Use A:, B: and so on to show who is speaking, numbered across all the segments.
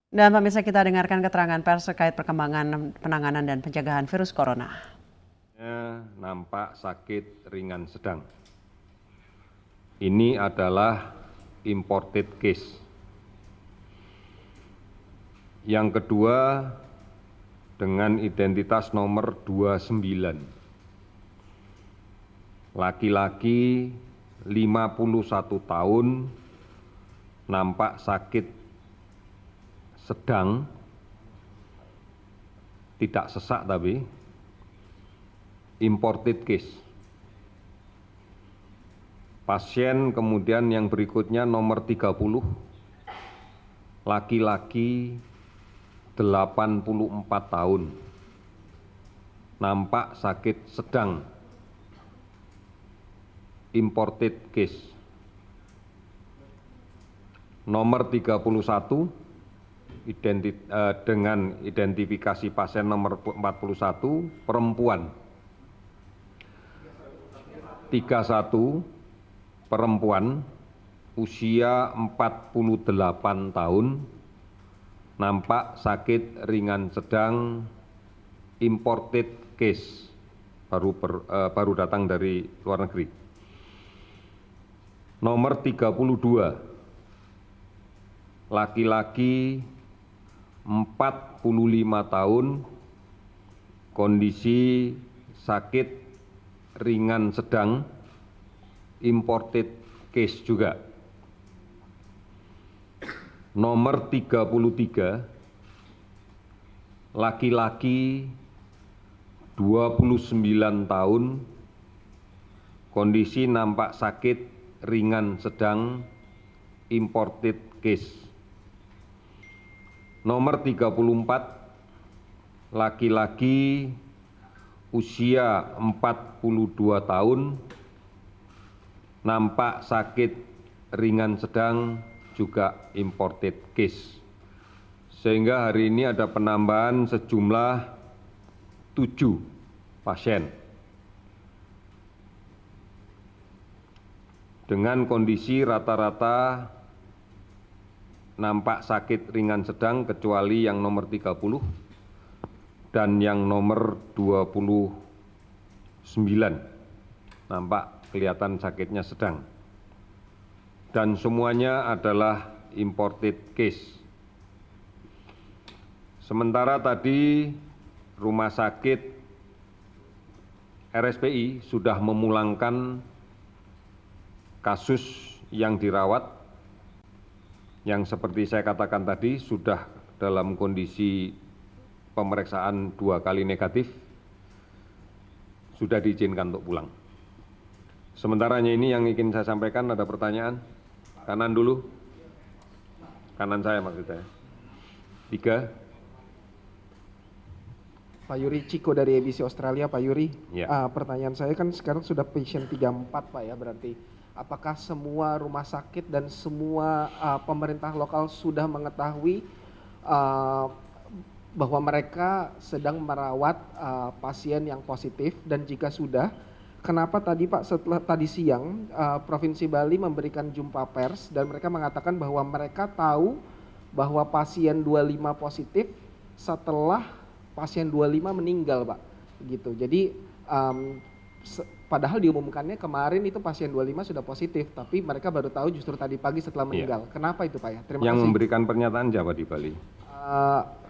A: Dan pemirsa, kita dengarkan keterangan pers terkait perkembangan penanganan dan pencegahan virus corona.
B: Nampak sakit ringan sedang. Ini adalah imported case. Yang kedua, dengan identitas nomor 29. Laki-laki 51 tahun, nampak sakit sedang, tidak sesak tapi, imported case. Pasien kemudian yang berikutnya nomor 30, laki-laki 84 tahun, nampak sakit sedang, imported case. Nomor 31 dengan identifikasi pasien nomor 41, perempuan. 31 perempuan usia 48 tahun, nampak sakit ringan sedang, imported case, baru datang dari luar negeri. Nomor 32, laki-laki 45 tahun, kondisi sakit ringan sedang, imported case juga. Nomor 33, laki-laki 29 tahun, kondisi nampak sakit ringan sedang, imported case. Nomor 34, laki-laki usia 42 tahun, nampak sakit ringan sedang, juga imported case. Sehingga hari ini ada penambahan sejumlah 7 pasien. Dengan kondisi rata-rata nampak sakit ringan sedang kecuali yang nomor 30 dan yang nomor 29, nampak kelihatan sakitnya sedang. Dan semuanya adalah imported case. Sementara tadi rumah sakit RSPI sudah memulangkan kasus yang dirawat, yang seperti saya katakan tadi sudah dalam kondisi pemeriksaan 2 kali negatif, sudah diizinkan untuk pulang. Sementaranya ini yang ingin saya sampaikan, ada pertanyaan? Kanan dulu. Kanan saya maksud saya. 3.
C: Pak Yuri Ciko dari ABC Australia, Pak Yuri.
B: Ya.
C: Pertanyaan saya kan sekarang sudah pasien 34 Pak ya, berarti apakah semua rumah sakit dan semua pemerintah lokal sudah mengetahui bahwa mereka sedang merawat pasien yang positif, dan jika sudah, kenapa tadi Pak setelah tadi siang Provinsi Bali memberikan jumpa pers dan mereka mengatakan bahwa mereka tahu bahwa pasien 25 positif setelah pasien 25 meninggal Pak, gitu. Jadi padahal diumumkannya kemarin itu pasien 25 sudah positif, tapi mereka baru tahu justru tadi pagi setelah meninggal. Kenapa itu Pak ya? Terima
B: Yang
C: kasih.
B: memberikan pernyataan siapa di Bali?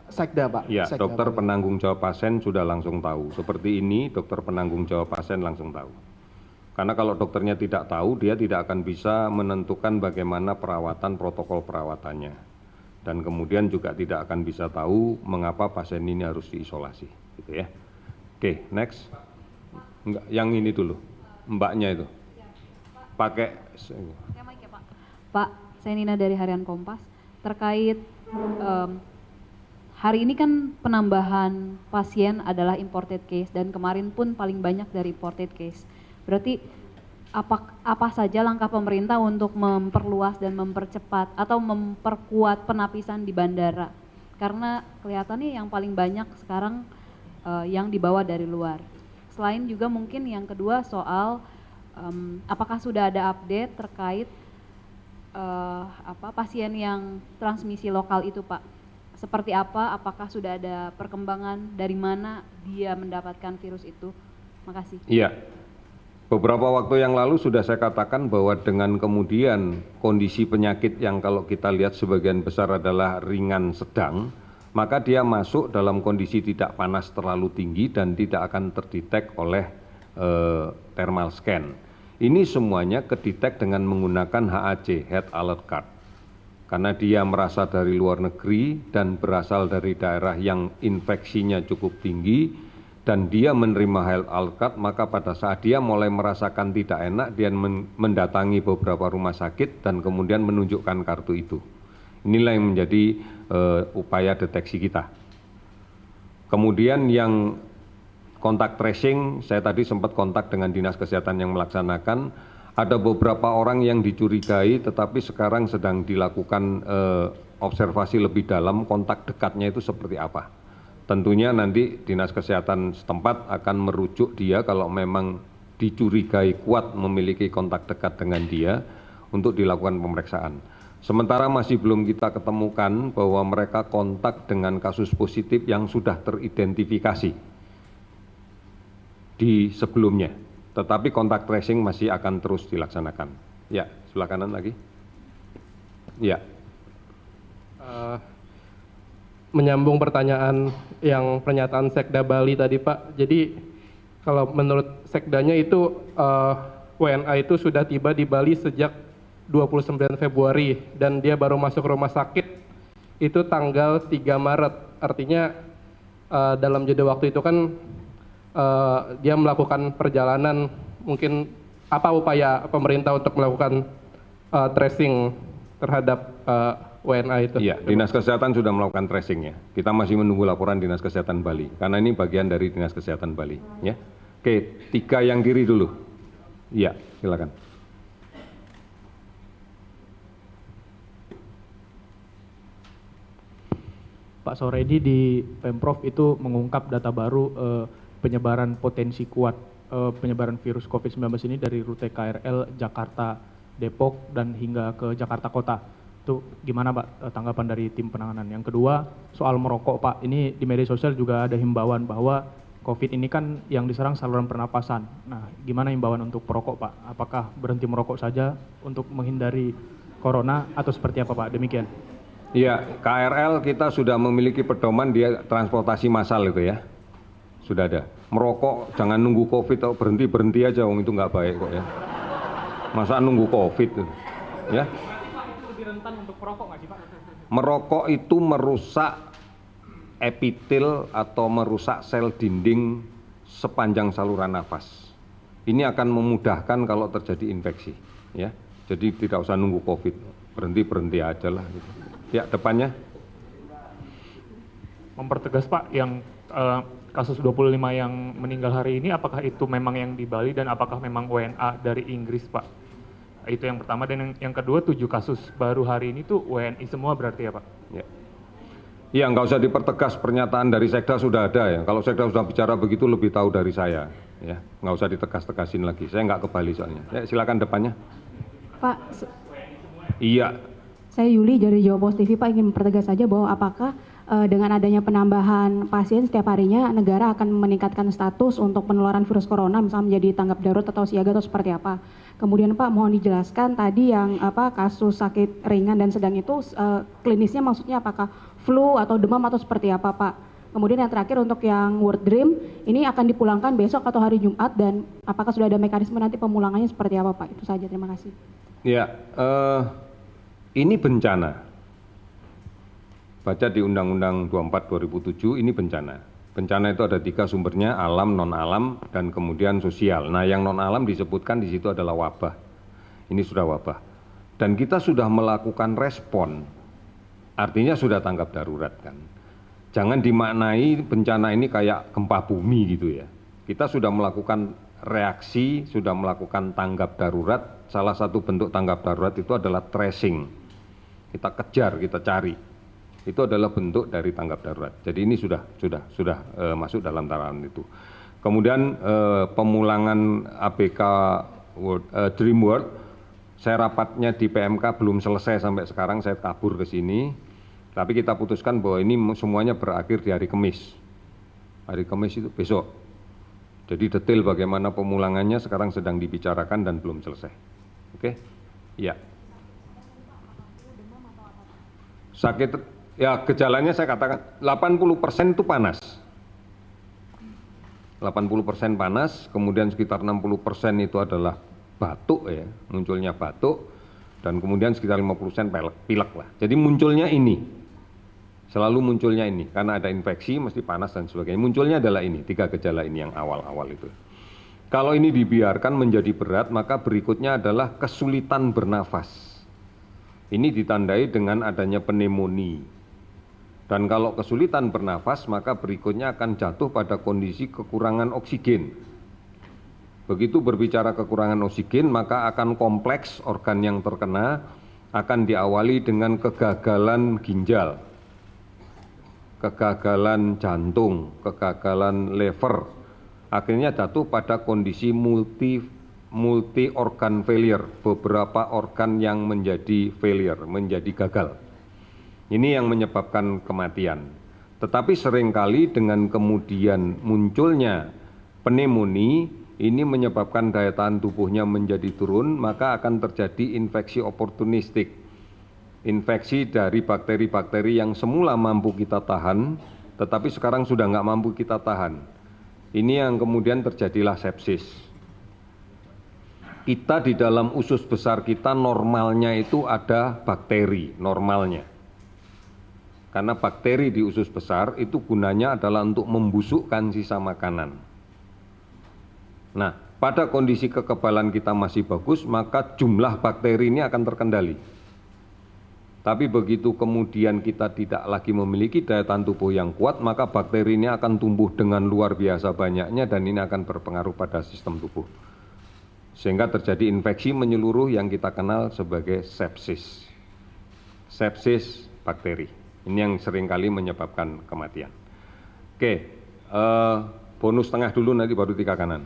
C: Sekda Pak.
B: Ya,
C: Sekda,
B: dokter
C: Pak.
B: penanggung jawab pasien sudah langsung tahu. Seperti ini, dokter penanggung jawab pasien langsung tahu. Karena kalau dokternya tidak tahu, dia tidak akan bisa menentukan bagaimana perawatan, protokol perawatannya. Dan kemudian juga tidak akan bisa tahu mengapa pasien ini harus diisolasi. Gitu ya. Oke, next. Enggak, yang ini dulu, mbaknya itu. Pakai.
D: Pak, saya Nina dari Harian Kompas. Terkait hari ini kan penambahan pasien adalah imported case dan kemarin pun paling banyak dari imported case. Berarti apa saja langkah pemerintah untuk memperluas dan mempercepat atau memperkuat penapisan di bandara? Karena kelihatannya yang paling banyak sekarang yang dibawa dari luar. Selain juga mungkin yang kedua soal apakah sudah ada update terkait pasien yang transmisi lokal itu Pak? seperti apa? Apakah sudah ada perkembangan dari mana dia mendapatkan virus itu? Makasih.
B: Iya. Beberapa waktu yang lalu sudah saya katakan bahwa dengan kemudian kondisi penyakit yang kalau kita lihat sebagian besar adalah ringan sedang, maka dia masuk dalam kondisi tidak panas terlalu tinggi dan tidak akan terdetek oleh thermal scan. Ini semuanya kedetek dengan menggunakan HAC, Health Alert Card. Karena dia merasa dari luar negeri dan berasal dari daerah yang infeksinya cukup tinggi, dan dia menerima health alert card, maka pada saat dia mulai merasakan tidak enak, dia mendatangi beberapa rumah sakit dan kemudian menunjukkan kartu itu. Inilah yang menjadi upaya deteksi kita. Kemudian yang kontak tracing, saya tadi sempat kontak dengan Dinas Kesehatan yang melaksanakan, ada beberapa orang yang dicurigai tetapi sekarang sedang dilakukan observasi lebih dalam kontak dekatnya itu seperti apa. Tentunya nanti Dinas Kesehatan setempat akan merujuk dia kalau memang dicurigai kuat memiliki kontak dekat dengan dia untuk dilakukan pemeriksaan. Sementara masih belum kita ketemukan bahwa mereka kontak dengan kasus positif yang sudah teridentifikasi di sebelumnya. Tetapi kontak tracing masih akan terus dilaksanakan. Ya, sebelah kanan lagi. Ya.
E: Menyambung pertanyaan yang pernyataan Sekda Bali tadi Pak, jadi kalau menurut Sekdanya itu WNA itu sudah tiba di Bali sejak 29 Februari dan dia baru masuk rumah sakit itu tanggal 3 Maret, artinya dalam jeda waktu itu kan dia melakukan perjalanan, mungkin apa upaya pemerintah untuk melakukan tracing terhadap WNA itu?
B: Iya, Dinas Kesehatan sudah melakukan tracingnya. Kita masih menunggu laporan Dinas Kesehatan Bali, karena ini bagian dari Dinas Kesehatan Bali. Ya, oke, 3 yang kiri dulu. Iya, silakan.
F: Pak Soredi di Pemprov itu mengungkap data baru penyebaran potensi kuat penyebaran virus COVID-19 ini dari rute KRL Jakarta, Depok, dan hingga ke Jakarta Kota. Itu gimana Pak tanggapan dari tim penanganan? Yang kedua, soal merokok Pak, ini di media sosial juga ada himbauan bahwa COVID ini kan yang diserang saluran pernapasan. Nah, gimana himbauan untuk perokok Pak? Apakah berhenti merokok saja untuk menghindari corona atau seperti apa Pak? Demikian.
B: Iya, KRL kita sudah memiliki pedoman dia transportasi massal itu ya. Sudah ada. Merokok jangan nunggu COVID atau berhenti aja, itu nggak baik kok ya. Masa nunggu COVID ya? Merokok itu merusak epitel atau merusak sel dinding sepanjang saluran nafas. Ini akan memudahkan kalau terjadi infeksi, ya. Jadi tidak usah nunggu COVID, berhenti aja lah. Gitu. Ya, depannya.
G: Mempertegas Pak, yang kasus 25 yang meninggal hari ini, apakah itu memang yang di Bali dan apakah memang WNA dari Inggris Pak? Itu yang pertama, dan yang kedua 7 kasus baru hari ini tuh WNI semua berarti ya Pak?
B: Ya. Iya, nggak usah dipertegas, pernyataan dari Sekda sudah ada ya. Kalau Sekda sudah bicara begitu lebih tahu dari saya, ya. Nggak usah ditegas-tegasin lagi. Saya nggak ke Bali soalnya. Ya, silakan depannya.
H: Pak,
B: Iya.
H: saya Yuli dari Jawa Post TV Pak ingin mempertegas saja bahwa apakah dengan adanya penambahan pasien setiap harinya negara akan meningkatkan status untuk penularan virus corona misalnya menjadi tanggap darurat atau siaga atau seperti apa. Kemudian Pak mohon dijelaskan tadi yang kasus sakit ringan dan sedang itu klinisnya maksudnya apakah flu atau demam atau seperti apa Pak. Kemudian yang terakhir untuk yang World Dream ini akan dipulangkan besok atau hari Jumat dan apakah sudah ada mekanisme nanti pemulangannya seperti apa Pak. Itu saja, terima kasih.
B: Ya, ini bencana. Baca di Undang-Undang 24 2007 ini bencana. Bencana itu ada 3 sumbernya, alam, non-alam, dan kemudian sosial. Nah, yang non-alam disebutkan di situ adalah wabah. Ini sudah wabah. Dan kita sudah melakukan respon, artinya sudah tanggap darurat kan. Jangan dimaknai bencana ini kayak gempa bumi gitu ya. Kita sudah melakukan reaksi, sudah melakukan tanggap darurat. Salah satu bentuk tanggap darurat itu adalah tracing. Kita kejar, kita cari. Itu adalah bentuk dari tanggap darurat. Jadi ini sudah masuk dalam tataran itu. Kemudian pemulangan ABK Dream World, saya rapatnya di PMK belum selesai sampai sekarang, saya kabur ke sini. Tapi kita putuskan bahwa ini semuanya berakhir di hari Kamis. Hari Kamis itu besok. Jadi detail bagaimana pemulangannya sekarang sedang dibicarakan dan belum selesai. Oke? Ya. Sakit, ya gejalanya saya katakan 80% itu panas. 80% panas, kemudian sekitar 60% itu adalah batuk ya, munculnya batuk, dan kemudian sekitar 50% pilek lah. Jadi munculnya ini, selalu munculnya ini, karena ada infeksi, mesti panas dan sebagainya. Munculnya adalah ini, 3 gejala ini yang awal-awal itu. Kalau ini dibiarkan menjadi berat, maka berikutnya adalah kesulitan bernafas. Ini ditandai dengan adanya pneumonia. Dan kalau kesulitan bernafas, maka berikutnya akan jatuh pada kondisi kekurangan oksigen. Begitu berbicara kekurangan oksigen, maka akan kompleks organ yang terkena, akan diawali dengan kegagalan ginjal, kegagalan jantung, kegagalan liver. Akhirnya jatuh pada kondisi multi organ failure, beberapa organ yang menjadi failure, menjadi gagal. Ini yang menyebabkan kematian. Tetapi seringkali dengan kemudian munculnya pneumonia, ini menyebabkan daya tahan tubuhnya menjadi turun, maka akan terjadi infeksi oportunistik. Infeksi dari bakteri-bakteri yang semula mampu kita tahan, tetapi sekarang sudah nggak mampu kita tahan. Ini yang kemudian terjadilah sepsis. Kita di dalam usus besar kita normalnya itu ada bakteri, normalnya. Karena bakteri di usus besar itu gunanya adalah untuk membusukkan sisa makanan. Nah, pada kondisi kekebalan kita masih bagus, maka jumlah bakteri ini akan terkendali. Tapi begitu kemudian kita tidak lagi memiliki daya tahan tubuh yang kuat, maka bakteri ini akan tumbuh dengan luar biasa banyaknya dan ini akan berpengaruh pada sistem tubuh. Sehingga terjadi infeksi menyeluruh yang kita kenal sebagai sepsis. Sepsis bakteri. Ini yang seringkali menyebabkan kematian. Oke, bonus tengah dulu nanti baru 3 kanan.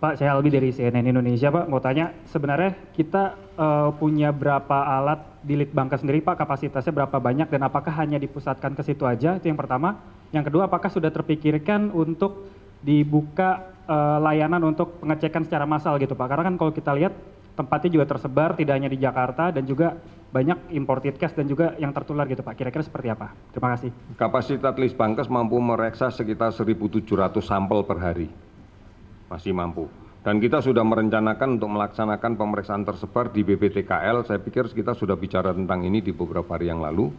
I: Pak, saya Albi dari CNN Indonesia, Pak. Mau tanya, sebenarnya kita punya berapa alat di Litbangkes sendiri, Pak? Kapasitasnya berapa banyak dan apakah hanya dipusatkan ke situ aja? Itu yang pertama. Yang kedua, apakah sudah terpikirkan untuk dibuka layanan untuk pengecekan secara massal gitu, Pak? Karena kan kalau kita lihat tempatnya juga tersebar, tidak hanya di Jakarta dan juga banyak imported case dan juga yang tertular gitu, Pak. Kira-kira seperti apa? Terima kasih.
B: Kapasitas Litbangkes mampu mereksa sekitar 1.700 sampel per hari. Masih mampu. Dan kita sudah merencanakan untuk melaksanakan pemeriksaan tersebar di BPTKL. Saya pikir kita sudah bicara tentang ini di beberapa hari yang lalu.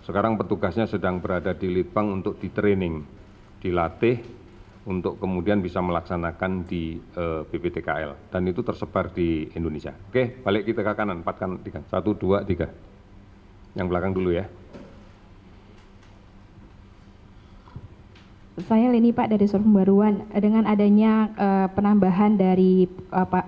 B: Sekarang petugasnya sedang berada di Litbang untuk di-training, dilatih untuk kemudian bisa melaksanakan di BPTKL. Dan itu tersebar di Indonesia. Oke, balik kita ke kanan, 4 kanan, 3. 1, 2, 3. Yang belakang dulu ya.
H: Saya Leni Pak dari Survei Pembaruan. Dengan adanya penambahan dari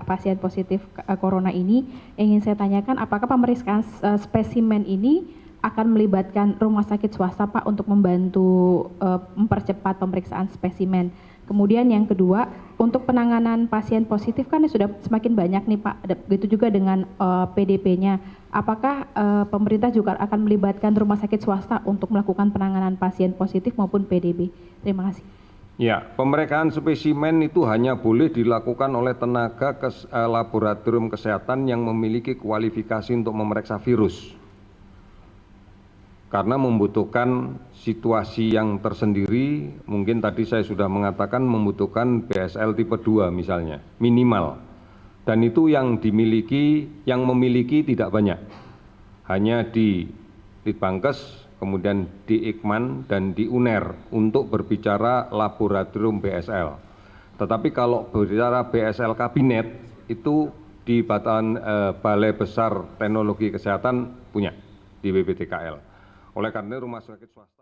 H: pasien positif corona ini, ingin saya tanyakan apakah pemeriksaan spesimen ini akan melibatkan rumah sakit swasta Pak untuk membantu mempercepat pemeriksaan spesimen. Kemudian yang kedua, untuk penanganan pasien positif kan sudah semakin banyak nih Pak, begitu juga dengan PDP-nya. Apakah pemerintah juga akan melibatkan rumah sakit swasta untuk melakukan penanganan pasien positif maupun PDB? Terima kasih.
B: Ya, pemeriksaan spesimen itu hanya boleh dilakukan oleh tenaga laboratorium kesehatan yang memiliki kualifikasi untuk memeriksa virus. Karena membutuhkan situasi yang tersendiri, mungkin tadi saya sudah mengatakan membutuhkan BSL tipe 2 misalnya, minimal. Dan itu yang memiliki tidak banyak. Hanya di Litbangkes, kemudian di Ikman dan di UNER untuk berbicara laboratorium BSL. Tetapi kalau berbicara BSL kabinet, itu di Balai Besar Teknologi Kesehatan punya di BPTKL. Oleh karena rumah sakit swasta